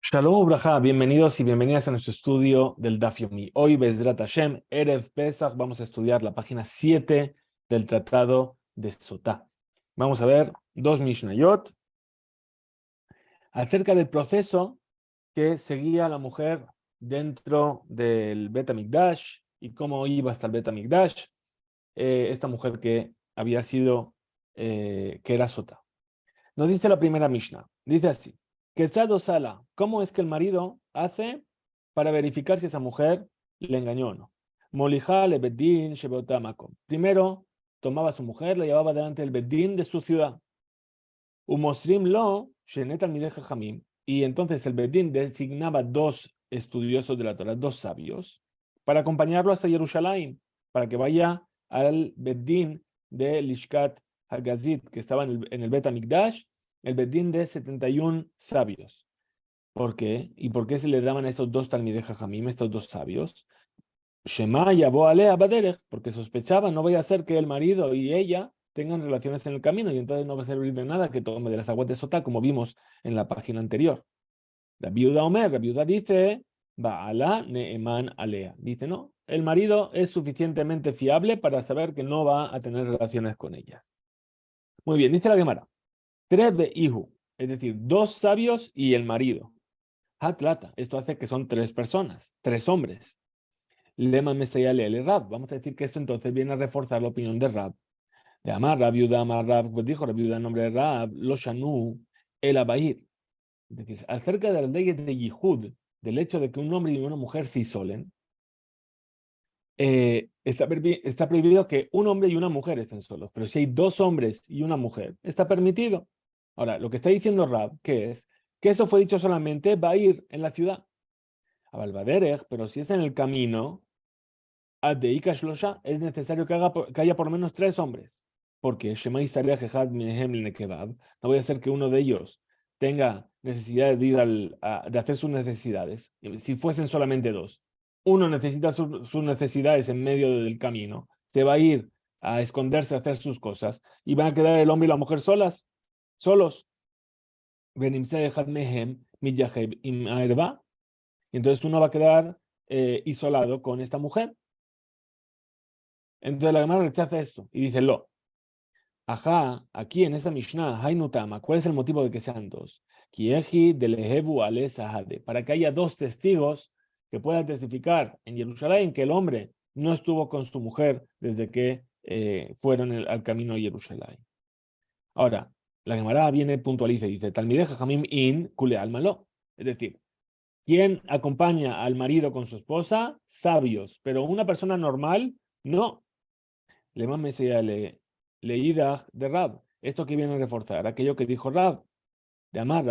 Shalom Ubraja, bienvenidos y bienvenidas a nuestro estudio del Daf Yomi. Hoy, Bezrat Hashem, Erev Pesach, vamos a estudiar la página 7 del Tratado de Sotá. Vamos a ver dos Mishnayot acerca del proceso que seguía la mujer dentro del Bet HaMikdash y cómo iba hasta el Bet HaMikdash, esta mujer que había sido, que era Sotá. Nos dice la primera Mishnah, dice así: Quetzado Sala, ¿cómo es que el marido hace para verificar si esa mujer le engañó o no? Molija le beddin shebeotá makom. Primero tomaba a su mujer, la llevaba delante del beddin de su ciudad. Umosrim lo shenet talmidei jajamim. Y entonces el beddin designaba dos estudiosos de la Torah, dos sabios, para acompañarlo hasta Jerusalén, para que vaya al beddin de Lishkat Hagazit, que estaba en el Bet HaMikdash, el beddin de 71 sabios. ¿Por qué? ¿Y por qué se le daban a estos dos talmidei jajamim, estos dos sabios? Shema yabo alea baderech, porque sospechaba no vaya a ser que el marido y ella tengan relaciones en el camino y entonces no va a servir de nada que tome de las aguas de Sotá, como vimos en la página anterior. La viuda dice, Baala neeman alea. Dice, no, el marido es suficientemente fiable para saber que no va a tener relaciones con ellas. Muy bien, dice la Gemara. Trebe ihu, es decir, dos sabios y el marido. Hatlata, esto hace que son tres personas, tres hombres. Lema Mesaya Lele Rab. Vamos a decir que esto entonces viene a reforzar la opinión de Rab. De Amar Rab, pues dijo Rab en nombre de Rab, lo Shanu, el Abair. Es decir, acerca de las leyes de Yihud, del hecho de que un hombre y una mujer se isolen, está prohibido que un hombre y una mujer estén solos. Pero si hay dos hombres y una mujer, está permitido. Ahora, lo que está diciendo Rab, que es que eso fue dicho solamente va a ir en la ciudad, a Balbaderech, pero si es en el camino, Adeika Shlosha, es necesario que haya por lo menos tres hombres. Porque Shema Isaria Jehad Mehem Lekebab, no voy a hacer que uno de ellos tenga necesidad de ir de hacer sus necesidades. Si fuesen solamente dos, uno necesita sus necesidades en medio del camino, se va a ir a esconderse a hacer sus cosas y van a quedar el hombre y la mujer solos. Benimse Jehad Mehem Midyaheb Im Aerba, y entonces uno va a quedar isolado con esta mujer. Entonces la Gemara rechaza esto y dice, lo, ajá, aquí en esta Mishnah, Hainutama, ¿cuál es el motivo de que sean dos? Kieji de Lehebu ale Sahade, para que haya dos testigos que puedan testificar en Jerusalén que el hombre no estuvo con su mujer desde que fueron al camino a Jerusalén. Ahora, la Gemara viene puntualiza y dice, Talmidei Jajamim in kule almalo, es decir, ¿quién acompaña al marido con su esposa? Sabios, pero una persona normal, no. Le mames leída de Rab. Esto que viene a reforzar, aquello que dijo Rab, de amar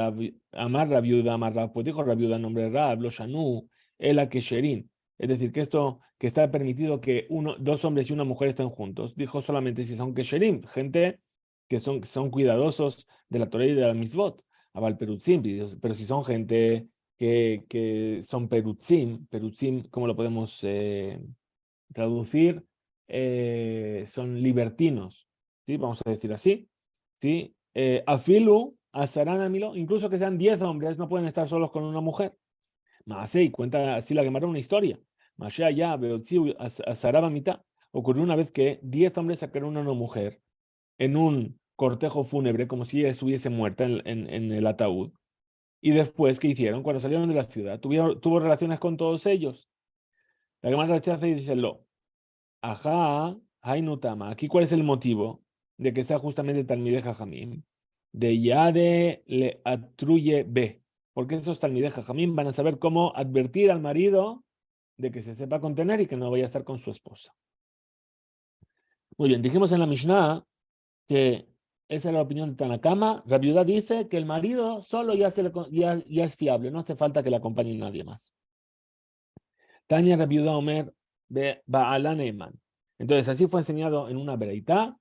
la viuda, amar Rab, pues dijo la viuda en nombre de Rab, lo Shanu, el Kesherin. Es decir, que esto, que está permitido que dos hombres y una mujer estén juntos, dijo solamente si son Kesherim, gente que son cuidadosos de la Torah y de la Mitzvot. Abal Perutzim, pero si son gente que son Perutzim, ¿cómo lo podemos traducir? Son libertinos, ¿sí? Vamos a decir así, ¿sí? Afilu, Asaranamilo, incluso que sean 10 hombres, no pueden estar solos con una mujer. Maasei, cuenta así la Gemara una historia. Masea ya, Beotziu, Asaraba mitad. Ocurrió una vez que 10 hombres sacaron a una mujer en un cortejo fúnebre, como si ella estuviese muerta en el ataúd. Y después, ¿qué hicieron? Cuando salieron de la ciudad, tuvo relaciones con todos ellos. La Gemara rechaza y dice, lo, ajá, Hainutama. Aquí, ¿cuál es el motivo de que sea justamente Talmidei Jajamim? De Yade le atruye B. Porque esos Talmidei Jajamim van a saber cómo advertir al marido de que se sepa contener y que no vaya a estar con su esposa. Muy bien, dijimos en la Mishnah que esa es la opinión de Tanakama. Rabiudá dice que el marido solo ya es fiable, no hace falta que le acompañe nadie más. Tania Rabiudá Omer Ba'ala Neiman. Entonces, así fue enseñado en una bereitá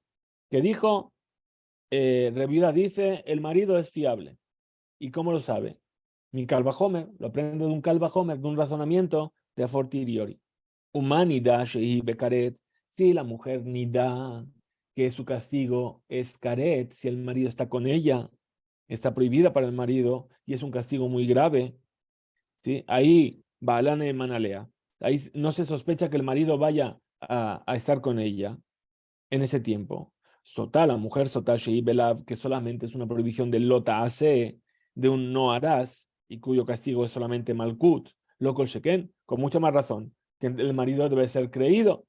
que dijo, Reviuda dice, el marido es fiable. ¿Y cómo lo sabe? Mi Calvajomer, lo aprende de un Calvajomer, de un razonamiento de a fortiori. Humanidad, Shehi Bekaret, si la mujer nida, que su castigo es caret, si el marido está con ella, está prohibida para el marido y es un castigo muy grave. ¿sí? Ahí Baalane Manalea. Ahí no se sospecha que el marido vaya a estar con ella en ese tiempo. Sotá, la mujer Sotá Shei Belav, que solamente es una prohibición del Lota Ase, de un no harás, y cuyo castigo es solamente Malkut, Lokol Sheken, con mucha más razón, que el marido debe ser creído.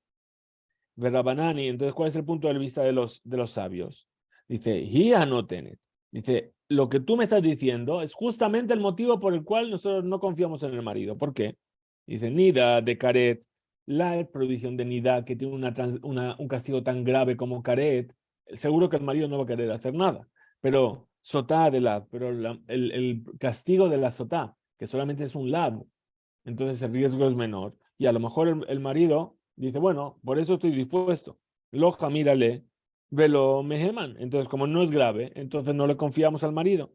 Verrabanani, entonces, ¿cuál es el punto de vista de los sabios? Dice, Hia no tenet. Dice, lo que tú me estás diciendo es justamente el motivo por el cual nosotros no confiamos en el marido. ¿Por qué? Dice, Nida de Caret, la prohibición de Nida, que tiene un castigo tan grave como Caret, seguro que el marido no va a querer hacer nada. Pero Sotá de la, pero el castigo de la Sotá, que solamente es un lab, entonces el riesgo es menor. Y a lo mejor el marido dice, bueno, por eso estoy dispuesto. Loja, mírale, velo meheman. Entonces, como no es grave, entonces no le confiamos al marido.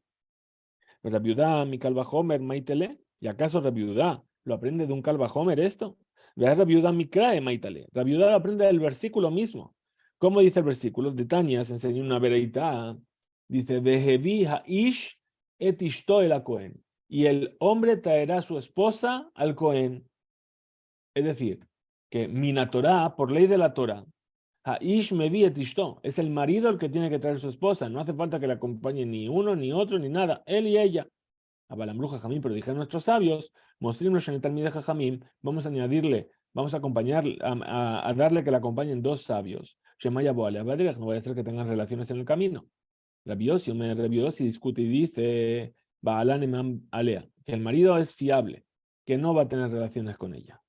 Rabiudá, mi calvajomer, maitele. ¿Y acaso Rabiudá lo aprende de un calvajomer esto? Vea Rabiudá mi crae, maitele. Rabiudá lo aprende del versículo mismo. ¿Cómo dice el versículo? De Tania se enseñó una vereita. Dice, Vehevi ish et ishto el Cohen. Y el hombre traerá a su esposa al Cohen. Es decir, que Minatorá, por ley de la Torah, Haish mevi et ishto, es el marido el que tiene que traer a su esposa. No hace falta que le acompañe ni uno, ni otro, ni nada. Él y ella. A Balamruja Jamín, pero dijeron nuestros sabios, Mosrimnos en el Talmid de Jamín, vamos a añadirle, vamos a acompañar, a darle que le acompañen dos sabios. Shemaya Boale Abadrech, no vaya a ser que tengan relaciones en el camino. Rabiosi, Rabiosi discute y dice, Baalan Imam Alea, que el marido es fiable, que no va a tener relaciones con ella.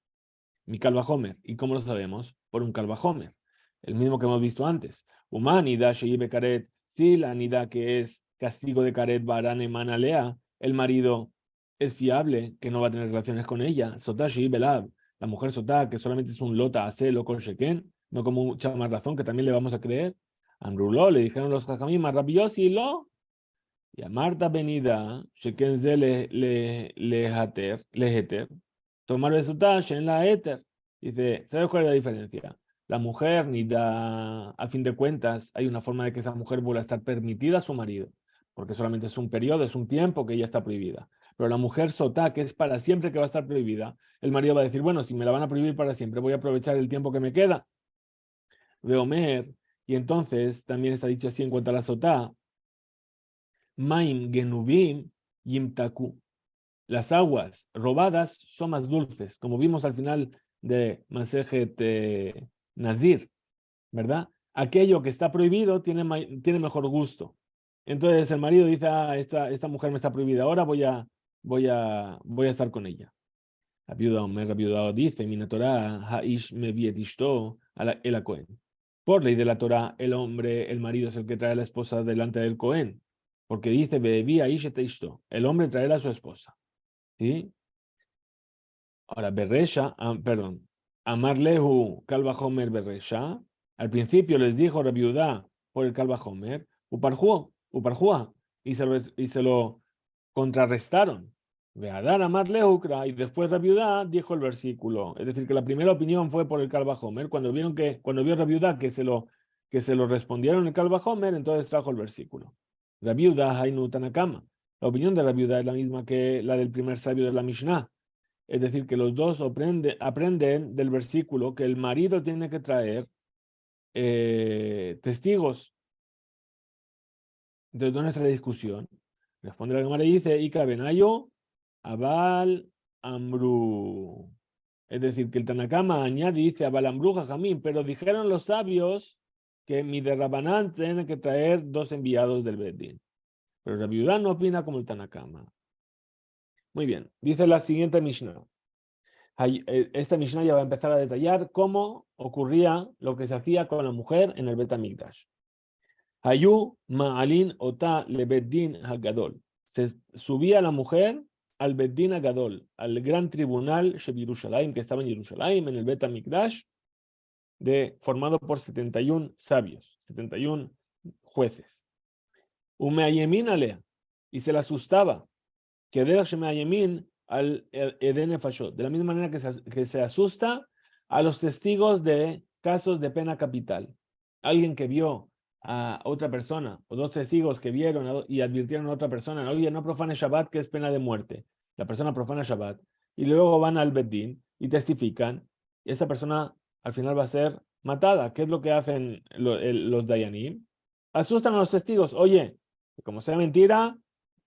Mi calvajomer. ¿Y cómo lo sabemos? Por un calvajomer. El mismo que hemos visto antes. Humanidad, Sheibe Karet, sí, la anida que es castigo de Karet, Barane, Manalea, el marido es fiable, que no va a tener relaciones con ella. Sotá, Sheibe Lab, la mujer Sotá, que solamente es un lota, hace lo con Sheken, no como mucha más razón, que también le vamos a creer. Amruló, le dijeron los jajamim, más rabiosi, lo. Y a Marta venida, Sheken ze leheter, tomar resultados en la éter. Dice, ¿sabes cuál es la diferencia? La mujer ni da, a fin de cuentas, hay una forma de que esa mujer vuelva a estar permitida a su marido, porque solamente es un periodo, es un tiempo que ella está prohibida. Pero la mujer sotá, que es para siempre que va a estar prohibida, el marido va a decir, bueno, si me la van a prohibir para siempre, voy a aprovechar el tiempo que me queda. Veomer, y entonces también está dicho así en cuanto a la sotá, Maim genuvim yimtaku. Las aguas robadas son más dulces, como vimos al final de Masejet Nazir, ¿verdad? Aquello que está prohibido tiene mejor gusto. Entonces el marido dice, esta mujer me está prohibida, ahora voy a estar con ella. La viuda dice, Mina Torah, Haish meviet ishto el Cohen. Por ley de la Torah, el marido es el que trae a la esposa delante del Cohen, porque dice, Bevi Aish et ishto, el hombre traerá a su esposa. ¿Sí? Ahora, Berresha, perdón, Amarlehu Kalvahomer Berresha, al principio les dijo Rabiudá por el Kalvahomer, Uparjua, y se lo contrarrestaron. Veadar Amarlehu Kra, y después Rabiudá dijo el versículo. Es decir, que la primera opinión fue por el Kalvahomer. Cuando vio Rabiudá que se lo respondieron el Kalvahomer, entonces trajo el versículo. Rabiudá Hainu Tanakama. La opinión de Rabiudá es la misma que la del primer sabio de la Mishnah. Es decir, que los dos aprenden del versículo que el marido tiene que traer testigos. Entonces, ¿dónde está la discusión? Responde la Gemara y dice, Ika benayo, abal amru. Es decir, que el Tanakama añade y dice abal amru jajamín, pero dijeron los sabios que mi de Rabanán tiene que traer dos enviados del Bedín. Pero la viuda no opina como el Tanakama. Muy bien, dice la siguiente Mishnah. Esta Mishnah ya va a empezar a detallar cómo ocurría lo que se hacía con la mujer en el Bet HaMikdash. Hayu ma'alin ota le Beddin Hagadol. Se subía la mujer al Beddin Hagadol, al gran tribunal Yerushalayim, que estaba en Jerusalén, en el Bet HaMikdash, formado por 71 sabios, 71 jueces. Umeayemin alea, y se la asustaba, que de Shemeayemin al Eden Fashot, de la misma manera que se asusta a los testigos de casos de pena capital. Alguien que vio a otra persona, o dos testigos que vieron y advirtieron a otra persona, oye, no profane Shabbat, que es pena de muerte. la persona profana Shabbat, y luego van al Beddin y testifican, y esa persona al final va a ser matada. ¿Qué es lo que hacen los Dayanim? Asustan a los testigos. Oye, que como sea mentira,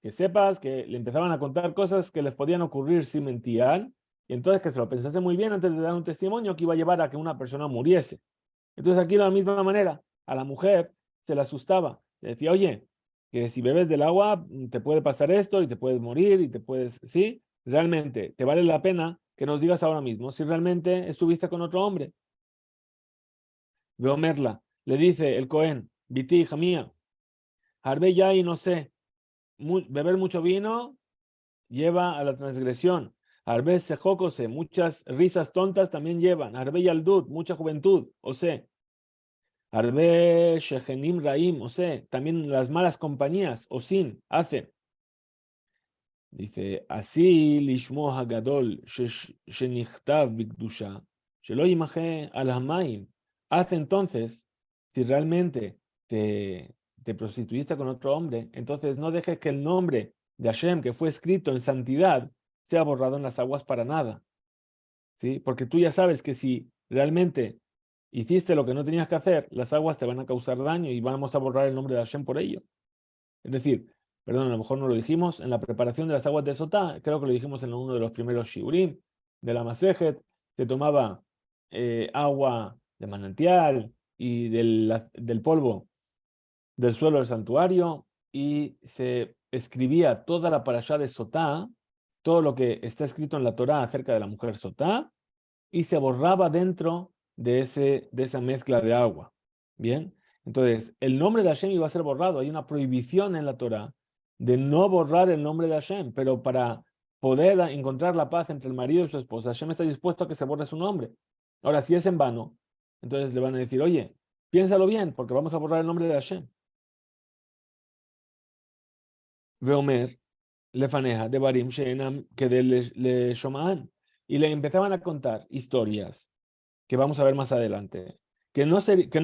que sepas que le empezaban a contar cosas que les podían ocurrir si mentían, y entonces que se lo pensase muy bien antes de dar un testimonio que iba a llevar a que una persona muriese. Entonces aquí de la misma manera, a la mujer se le asustaba. Le decía, oye, que si bebes del agua te puede pasar esto y te puedes morir y te puedes, ¿sí? Realmente, ¿te vale la pena que nos digas ahora mismo si realmente estuviste con otro hombre? Veomerla, le dice el Cohen, Viti, hija mía, harbe ya y no sé, beber mucho vino lleva a la transgresión. Harbe sejocose, muchas risas tontas también llevan. Harbe yaldut, mucha juventud, o sea. Harbe shechenim raim, o sea, también las malas compañías, o sin, hacen. Dice, así lishmo hagadol shenichtav bikdusha, shelo yimaje al hamaim. Hace entonces, si realmente te prostituiste con otro hombre, entonces no dejes que el nombre de Hashem, que fue escrito en santidad, sea borrado en las aguas para nada. ¿Sí? Porque tú ya sabes que si realmente hiciste lo que no tenías que hacer, las aguas te van a causar daño y vamos a borrar el nombre de Hashem por ello. Es decir, perdón, a lo mejor no lo dijimos en la preparación de las aguas de Sotá, creo que lo dijimos en uno de los primeros shiurim de la Masejet, se tomaba agua de manantial y del polvo del suelo del santuario y se escribía toda la parashá de Sotá, todo lo que está escrito en la Torá acerca de la mujer Sotá, y se borraba dentro de esa mezcla de agua. Bien, entonces el nombre de Hashem iba a ser borrado. Hay una prohibición en la Torah de no borrar el nombre de Hashem, pero para poder encontrar la paz entre el marido y su esposa, Hashem está dispuesto a que se borre su nombre. Ahora, si es en vano, entonces le van a decir, oye, piénsalo bien, porque vamos a borrar el nombre de Hashem. Veomer, lefaneja, de Barim, Sheenam, que le Shomaan. Y le empezaban a contar historias que vamos a ver más adelante, que no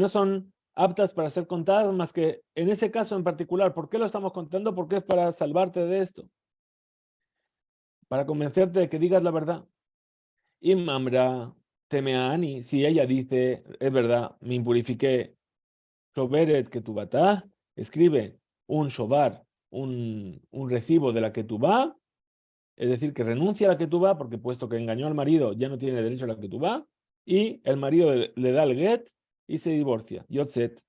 son aptas para ser contadas más que en ese caso en particular. ¿Por qué lo estamos contando? Porque es para salvarte de esto, para convencerte de que digas la verdad. Imamra temeani, si ella dice, es verdad, me impurifiqué, shoberet que tu batá, escribe un shobar, un recibo de la que tú va, es decir, que renuncia a la que tú va, porque puesto que engañó al marido, ya no tiene derecho a la que tú va, y el marido le da el get y se divorcia. Yotzet.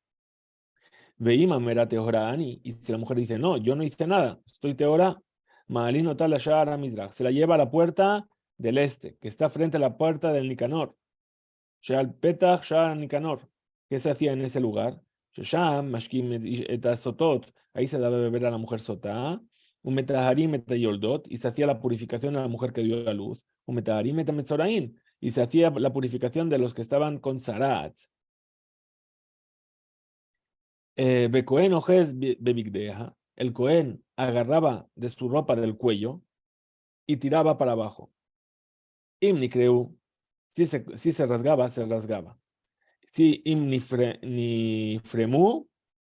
Veima mera teorani. Y si la mujer dice, no, yo no hice nada, estoy teora, maalino tal ashara mizrach. Se la lleva a la puerta del este, que está frente a la puerta del Nicanor. Sheal petach shara Nicanor. ¿Qué se hacía en ese lugar? Shesham, mashkim et sotot. Ahí se daba beber a la mujer sotá. Un metaharim metayoldot. Y se hacía la purificación de la mujer que dio la luz. Un metaharim metametzoraín. Y se hacía la purificación de los que estaban con zarat. Becohen ojes bebigdeja. El Cohen agarraba de su ropa del cuello y tiraba para abajo. Imni creu. Si se rasgaba, se rasgaba. Si ni fremu,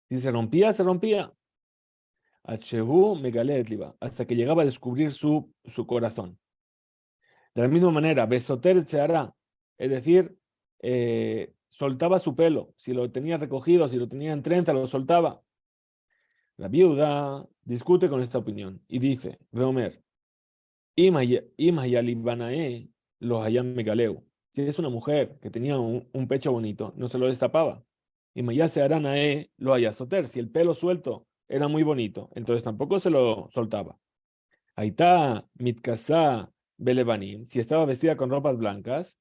si se rompía, se rompía. Achehu megalet liba, hasta que llegaba a descubrir su corazón. De la misma manera, besoter se hará, es decir, soltaba su pelo. Si lo tenía recogido, si lo tenía en trenza, lo soltaba. La viuda discute con esta opinión y dice, Veomer, Imhayalibanae los hayam megaleu. Si es una mujer que tenía un pecho bonito, no se lo destapaba. Imhayase aranae lo hayasoter. Si el pelo suelto era muy bonito, entonces tampoco se lo soltaba. Aitá mitkasá belebanim. Si estaba vestida con ropas blancas,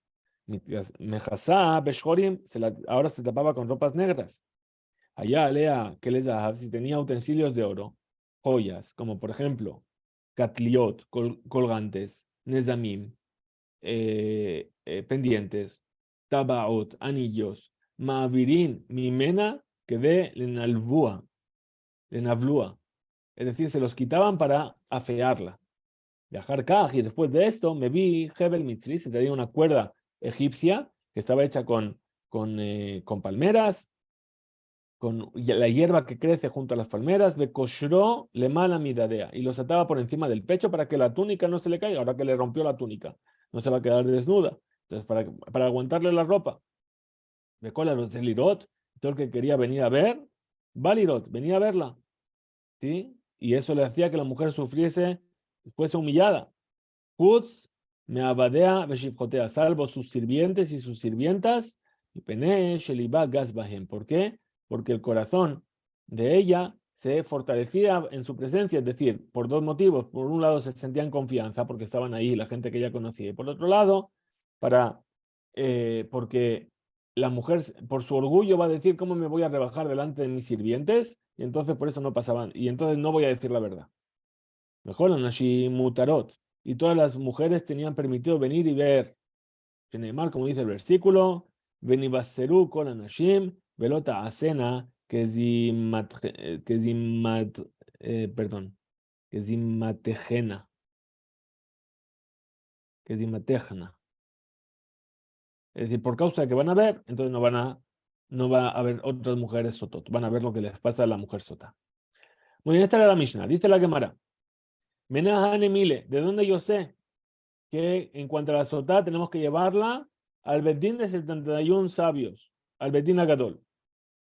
mejasá beshhorim, ahora se tapaba con ropas negras. Allá alea que les da, si tenía utensilios de oro, joyas, como por ejemplo, catliot, colgantes, nezamim, pendientes, tabaot, anillos, maavirin, mimena, que de lenavlua. Es decir, se los quitaban para afearla. Viajar kaj, y después de esto me vi Hebel Mitzri, se tenía una cuerda egipcia que estaba hecha con palmeras con la hierba que crece junto a las palmeras, de koshró le mala midadea, y los ataba por encima del pecho para que la túnica no se le caiga. Ahora que le rompió la túnica, no se va a quedar desnuda. Entonces, para aguantarle la ropa, de cola los de Lirot, todo el que quería venir a ver, va a Lirot, venía a verla, ¿sí? Y eso le hacía que la mujer fuese humillada. Putz, me abadea, beshifjotea, salvo sus sirvientes y sus sirvientas, y pene, sheliba, gasbahem. ¿Por qué? Porque el corazón de ella se fortalecía en su presencia, es decir, por dos motivos. Por un lado, se sentían confianza porque estaban ahí, la gente que ella conocía. Y por otro lado, porque la mujer, por su orgullo, va a decir, ¿cómo me voy a rebajar delante de mis sirvientes? Y entonces por eso no pasaban. Y entonces no voy a decir la verdad. Mejor, Anashi Mutarot. Y todas las mujeres tenían permitido venir y ver. Sheneimar, como dice el versículo, Venibaseru kol anashim, velota asena, que perdón, que zimatejena, que zimatejna. Es decir, por causa de que van a ver, entonces no va a haber otras mujeres sotot. Van a ver lo que les pasa a la mujer sota. Muy bien, esta era la Mishnah. Dice la Gemara. Menahane mile, ¿de dónde yo sé que en cuanto a la sotá tenemos que llevarla al Bedín de 71 sabios, al Bedín Agadol?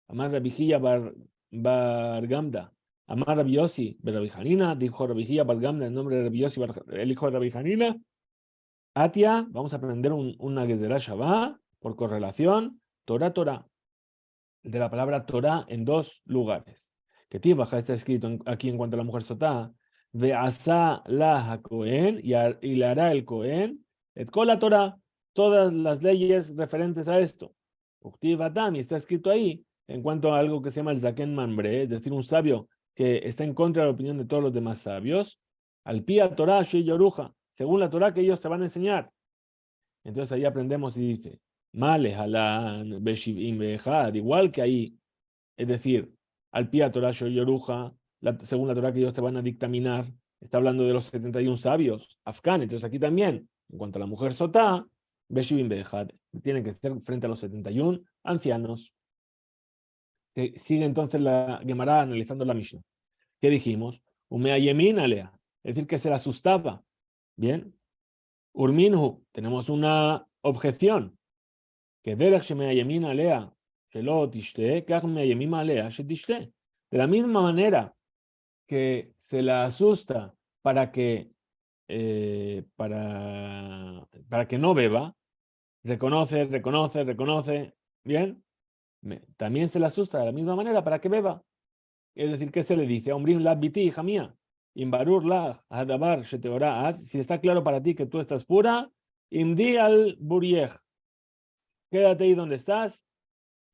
Amar Rabijía bar Gamda, Amar Rabiosi, Berabijanina, dijo Rabijía bar Gamda, el nombre de Rabiosi, el hijo de Rabijanina. Atia, vamos a aprender una Gezerá Shabbat por correlación, Torah, de la palabra Torah en dos lugares. Que Tibaja está escrito aquí en cuanto a la mujer sotá, Veasa la Cohen, y le hará el Cohen, et la Torah, todas las leyes referentes a esto. Uktivatam, y está escrito ahí, en cuanto a algo que se llama el Zaken Mambre, es decir, un sabio que está en contra de la opinión de todos los demás sabios, al pía Torah, Shi Yoruja, según la Torah que ellos te van a enseñar. Entonces ahí aprendemos y dice, Male halan beshivim behad, igual que ahí, es decir, al pía Torah Yoruja, según la Torah que ellos te van a dictaminar, está hablando de los 71 sabios, Afgan. Entonces aquí también, en cuanto a la mujer sotá, beshivim behad, tiene que ser frente a los 71 ancianos. Sigue entonces la Gemara analizando la Mishnah. ¿Qué dijimos? Umea yemin alea, es decir, que se la asustaba. Bien. Urminhu, tenemos una objeción. Que derech shemea yemin alea, shelo tishte, kach mea yemin alea, shetishte. De la misma manera que se la asusta para que, para que no beba, reconoce, bien, también se la asusta de la misma manera para que beba. Es decir, ¿qué se le dice? Ombrim la biti, hija mía, imbarur la hadabar sheteoraat, si está claro para ti que tú estás pura, imdi al buriej, quédate ahí donde estás,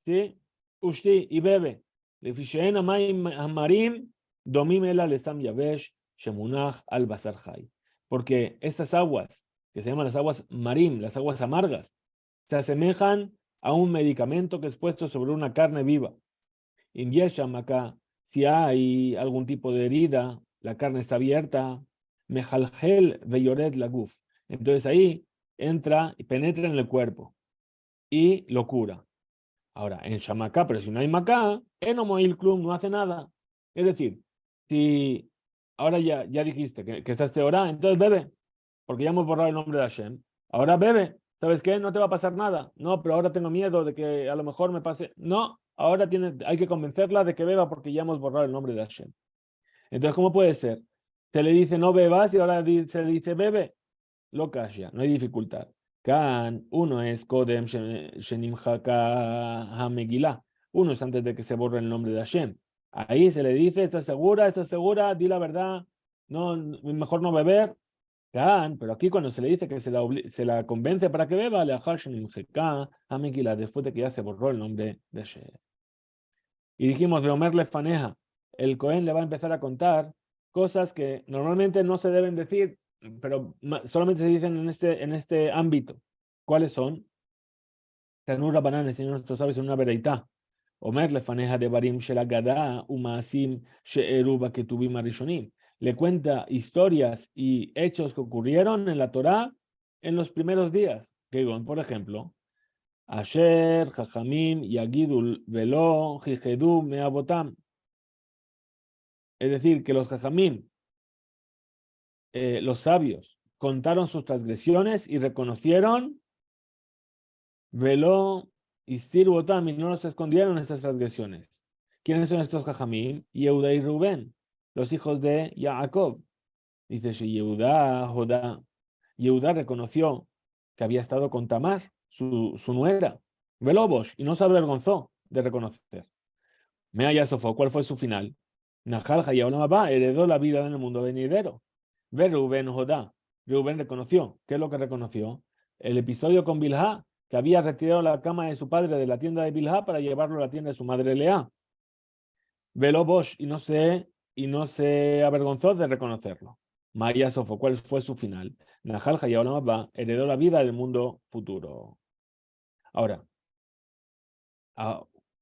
¿sí? Ushti y bebe. Lefishen amayim hamarim, domim ela lesam yavesh, shemunach al basar chai. Porque estas aguas, que se llaman las aguas marim, las aguas amargas, se asemejan a un medicamento que es puesto sobre una carne viva. Inyesham acá, si hay algún tipo de herida, la carne está abierta, mejalgel veyored laguf. Entonces ahí entra y penetra en el cuerpo y lo cura. Ahora, en Shamacá, pero si no hay Macá, en Omoil Club no hace nada. Es decir, si ahora ya dijiste que estás teorá, entonces bebe, porque ya hemos borrado el nombre de Hashem. Ahora bebe, ¿sabes qué? No te va a pasar nada. No, pero ahora tengo miedo de que a lo mejor me pase. No, ahora hay que convencerla de que beba porque ya hemos borrado el nombre de Hashem. Entonces, ¿cómo puede ser? Se le dice no bebas y ahora se le dice bebe. Lo calla, no hay dificultad. Kan, uno es Kodem Shenimhaka Hamegilá. Uno es antes de que se borre el nombre de Hashem. Ahí se le dice, ¿estás segura? Di la verdad. No, mejor no beber. Kan, pero aquí cuando se le dice que se la convence para que beba, le Shenimhaka Hamegilá, después de que ya se borró el nombre de Hashem. Y dijimos, de Omer Lefaneja, el Cohen le va a empezar a contar cosas que normalmente no se deben decir, pero solamente se dicen en este ámbito. ¿Cuáles son? Tanura Banana, Señor nuestro sabes, en una vereitá. Omer Lefaneja de Barim Shelagada, Umaasim She'eruba Ketubim Arishonim. Le cuenta historias y hechos que ocurrieron en la Torá en los primeros días. Por ejemplo, Asher, Jajamim, Yagidul, Velo, Jijedu, Meabotam. Es decir, que los Jajamim, los sabios, contaron sus transgresiones y reconocieron Velo y Botam, y no los escondieron estas transgresiones. ¿Quiénes son estos Jajamim? Yehuda y Rubén, los hijos de Jacob. Dice Yehuda, Jodá. Yehuda reconoció que había estado con Tamar, su nuera, Velobosh, y no se avergonzó de reconocer. Mea Yasofo, ¿cuál fue su final? Nahal Hayaolam Abba heredó la vida en el mundo venidero. Ve Rubén Jodá. Rubén reconoció. ¿Qué es lo que reconoció? El episodio con Bilhá, que había retirado la cama de su padre de la tienda de Bilhá para llevarlo a la tienda de su madre Lea. Velobosh, y no se avergonzó de reconocerlo. Maya Sofo, ¿cuál fue su final? Nahal Hayaolam Abba heredó la vida del mundo futuro. Ahora,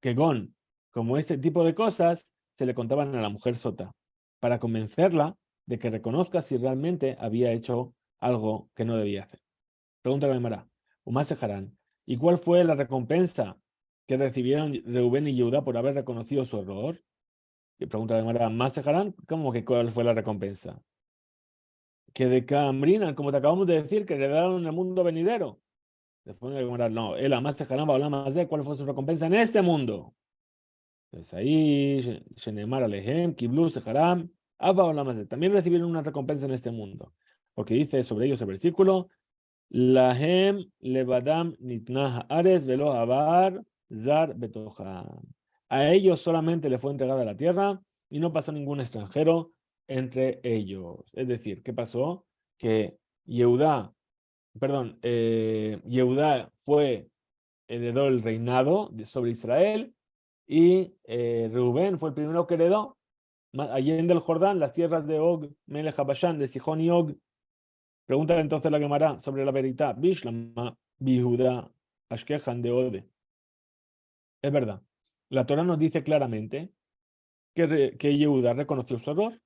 Kegon, como este tipo de cosas, se le contaban a la mujer sota, para convencerla de que reconozca si realmente había hecho algo que no debía hacer. Pregunta la Gemara, Umás Sejarán, ¿y cuál fue la recompensa que recibieron Reubén y Yehuda por haber reconocido su error? Y pregunta la Gemara, ¿Más Sejarán? ¿Cómo que cuál fue la recompensa? Que de Cambrinan, como te acabamos de decir, que heredaron el mundo venidero. Después de Gemara, no, él Amás Sejarán va a hablar más de cuál fue su recompensa en este mundo. Entonces ahí, Shenemar Alehem, Kiblu, Seharam, Abba Olamazé. También recibieron una recompensa en este mundo. Porque dice sobre ellos el versículo, Lahem Levadam Nitnah Ares Velo Abar Zar Betoja. A ellos solamente le fue entregada la tierra y no pasó ningún extranjero entre ellos. Es decir, ¿qué pasó? Que Yehudá heredó el reinado sobre Israel y Reubén fue el primero que heredó, allende el Jordán, las tierras de Og, Melech Habashán, de Sihón y Og. Pregunta entonces la Gemara sobre la veridad. Bishlama, Bihuda, Ashkehan de Ode. Es verdad. La Torah nos dice claramente que Yehuda reconoció su error.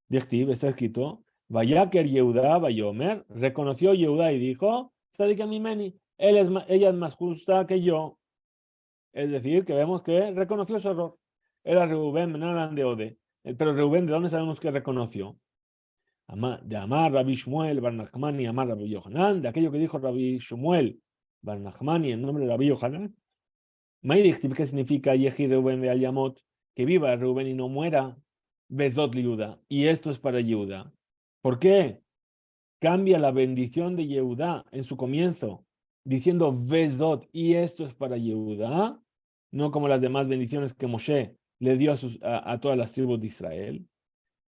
Dichtiv, está escrito, Vayaker Yehuda, Vayomer, reconoció Yehuda y dijo, Tzadikamimeni, ella es más justa que yo. Es decir, que vemos que reconoció su error. Era Reubén, Menaran de Ode. Pero Reubén, ¿de dónde sabemos que reconoció? De Amar, Rabbi Shmuel, Bar Nachmani, Amar, Rabbi Yohanan, de aquello que dijo Rabbi Shmuel, Bar Nachmani, en nombre de Rabbi Yohanan. ¿Qué significa Yehi Reubén de Ayamot? Que viva Reubén y no muera. Bezot Liuda. Y esto es para Yehuda. ¿Por qué? Cambia la bendición de Yehuda en su comienzo, diciendo Bezot, y esto es para Yehuda, no como las demás bendiciones que Moshe le dio a todas las tribus de Israel.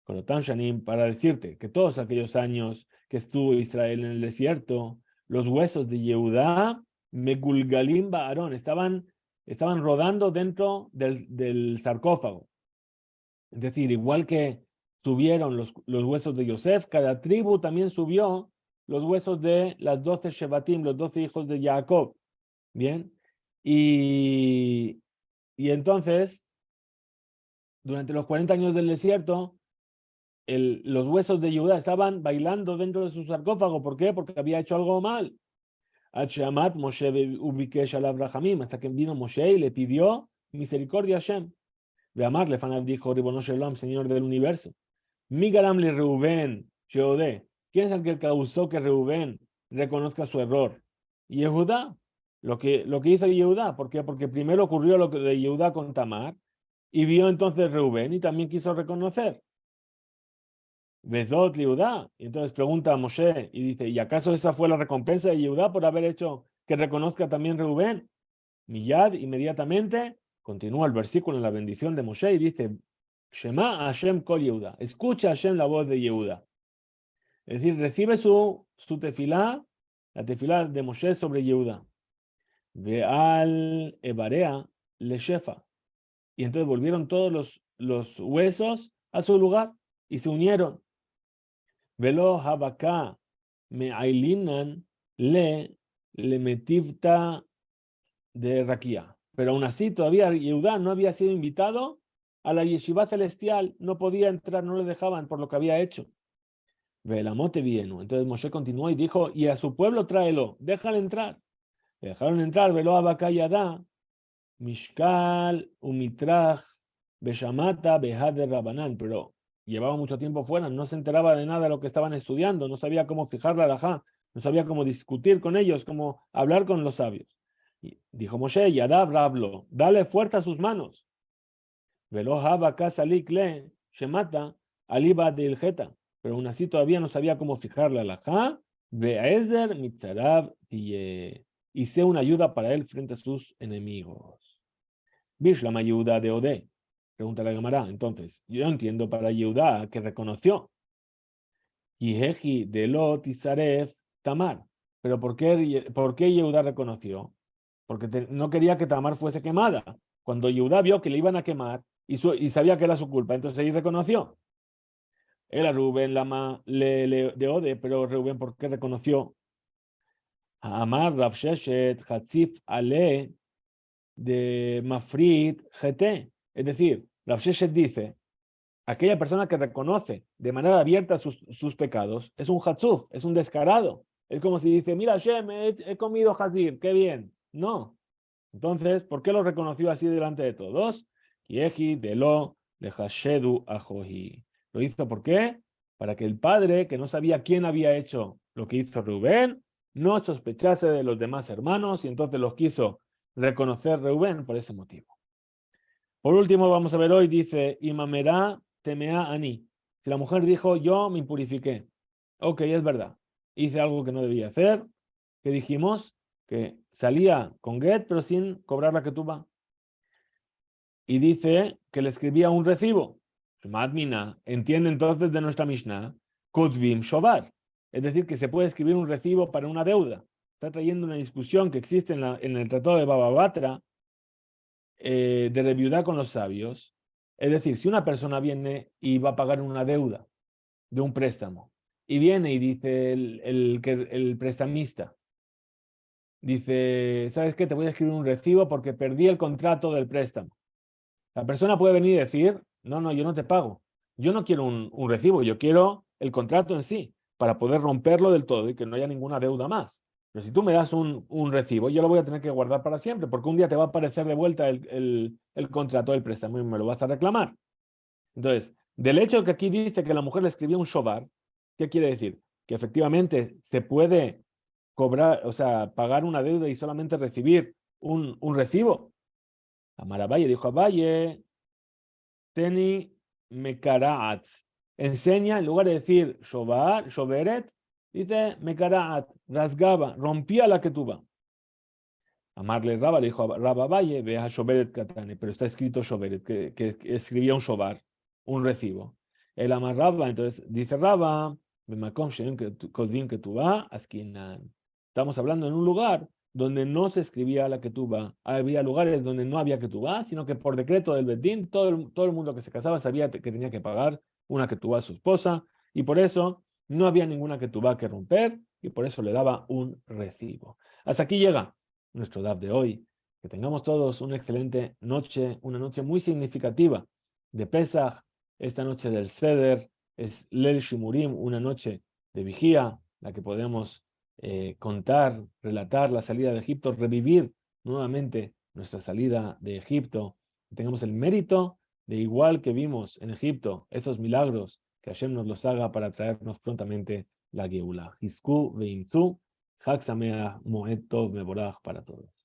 Con Otam Shanim, para decirte que todos aquellos años que estuvo Israel en el desierto, los huesos de Yehudá, Megulgalim Ba'aron, estaban rodando dentro del sarcófago. Es decir, igual que subieron los huesos de Yosef, cada tribu también subió los huesos de las 12 Shevatim, los 12 hijos de Jacob. Bien. Y entonces, durante los 40 años del desierto, los huesos de Judá estaban bailando dentro de su sarcófago. ¿Por qué? Porque había hecho algo mal. Hasta que vino Moshe y le pidió misericordia a Hashem. De amarle, Fanab dijo, Ribono Shalom, Señor del universo. Migaram le Reubén, Sheodé. ¿Quién es el que causó que Reubén reconozca su error? Yehudá. Lo que hizo Yehudá. ¿Por qué? Porque primero ocurrió lo que de Yehudá con Tamar y vio entonces Reubén y también quiso reconocer. Bezot Yehudá. Y entonces pregunta a Moshe y dice, ¿y acaso esa fue la recompensa de Yehudá por haber hecho que reconozca también Reubén? Miyad, inmediatamente, continúa el versículo en la bendición de Moshe y dice, Shema Hashem Kol Yehudá. Escucha Hashem la voz de Yehudá. Es decir, recibe su tefilá, la tefilá de Moshe sobre Yehudá. Veal Ebarea le Shefa. Y entonces volvieron todos los huesos a su lugar y se unieron. Velo Habaka me ailinan le metivta de Raquía. Pero aún así todavía Yehudá no había sido invitado a la yeshiva celestial, no podía entrar, no le dejaban por lo que había hecho. Velamote vieno. Entonces Moshe continuó y dijo, y a su pueblo tráelo, déjale entrar. Le dejaron entrar, veló a Bakayada, Mishkal, Umitraj, Beshamata, Behader Rabanán, pero llevaba mucho tiempo fuera, no se enteraba de nada de lo que estaban estudiando, no sabía cómo fijar la halajá, no sabía cómo discutir con ellos, cómo hablar con los sabios. Y dijo Moshe, Yadav Rablo, dale fuerza a sus manos. Veló Habaka Salik Le, Shemata, Aliba de Ilgeta, pero aún así todavía no sabía cómo fijar la halajá, Beezer Mitzarav hice una ayuda para él frente a sus enemigos. Bishlam ayuda de Ode. Pregunta la Gemara. Entonces, yo entiendo para Yehuda que reconoció. Yiheji de Lot Isaref Tamar. Pero ¿por qué Yehuda reconoció? Porque no quería que Tamar fuese quemada. Cuando Yehuda vio que le iban a quemar y sabía que era su culpa, entonces ahí reconoció. Era Rubén Lama de Ode, pero Rubén, ¿por qué reconoció? Amar Rav Sheshet Hatzif Ale de Mafrid GT. Es decir, Rav Sheshet dice, aquella persona que reconoce de manera abierta sus pecados es un hatzuf, es un descarado. Es como si dice, mira Shem, he comido hazir, qué bien. No. Entonces, ¿por qué lo reconoció así delante de todos? Kieji de lo le hashedu ajohi. Lo hizo ¿por qué? Para que el padre, que no sabía quién había hecho lo que hizo Rubén, no sospechase de los demás hermanos y entonces los quiso reconocer Rubén por ese motivo. Por último, vamos a ver hoy, dice, Imamera temea ani. Si la mujer dijo, yo me impurifiqué. Ok, es verdad. Hice algo que no debía hacer. ¿Qué dijimos? Que salía con get, pero sin cobrar la ketubá. Y dice que le escribía un recibo. Madmina entiende entonces de nuestra Mishnah, Kotvim Shovar. Es decir, que se puede escribir un recibo para una deuda. Está trayendo una discusión que existe en el Tratado de Baba Batra, de reviudar con los sabios. Es decir, si una persona viene y va a pagar una deuda de un préstamo, y viene y dice el prestamista, dice, ¿sabes qué? Te voy a escribir un recibo porque perdí el contrato del préstamo. La persona puede venir y decir, no, yo no te pago. Yo no quiero un recibo, yo quiero el contrato en sí, para poder romperlo del todo y que no haya ninguna deuda más. Pero si tú me das un recibo, yo lo voy a tener que guardar para siempre, porque un día te va a aparecer de vuelta el contrato del préstamo y me lo vas a reclamar. Entonces, del hecho que aquí dice que la mujer le escribió un shovar, ¿qué quiere decir? Que efectivamente se puede cobrar, o sea, pagar una deuda y solamente recibir un recibo. Amar Abaye dijo Abaye, Teni Mekaraat. Enseña, en lugar de decir shovar, shoveret, dice Mekaraat, rasgaba, rompía la ketubá. Amarle Raba le dijo a Raba Valle, ve a Shoberet Katane, pero está escrito Shoberet, que escribía un Shobar, un recibo. El Amar Raba, entonces dice Raba, estamos hablando en un lugar donde no se escribía la ketubá. Había lugares donde no había ketubá, sino que por decreto del Bedín, todo el mundo que se casaba sabía que tenía que pagar una ketubá a su esposa, y por eso no había ninguna ketubá que romper, y por eso le daba un recibo. Hasta aquí llega nuestro DAF de hoy. Que tengamos todos una excelente noche, una noche muy significativa de Pesaj, esta noche del Seder, es Lel Shimurim, una noche de vigía, la que podemos contar, relatar la salida de Egipto, revivir nuevamente nuestra salida de Egipto. Que tengamos el mérito de igual que vimos en Egipto, esos milagros, que Hashem nos los haga para traernos prontamente la Geula. Hizku veimtzu. Chag Sameach, Moed Tov Mevorach para todos.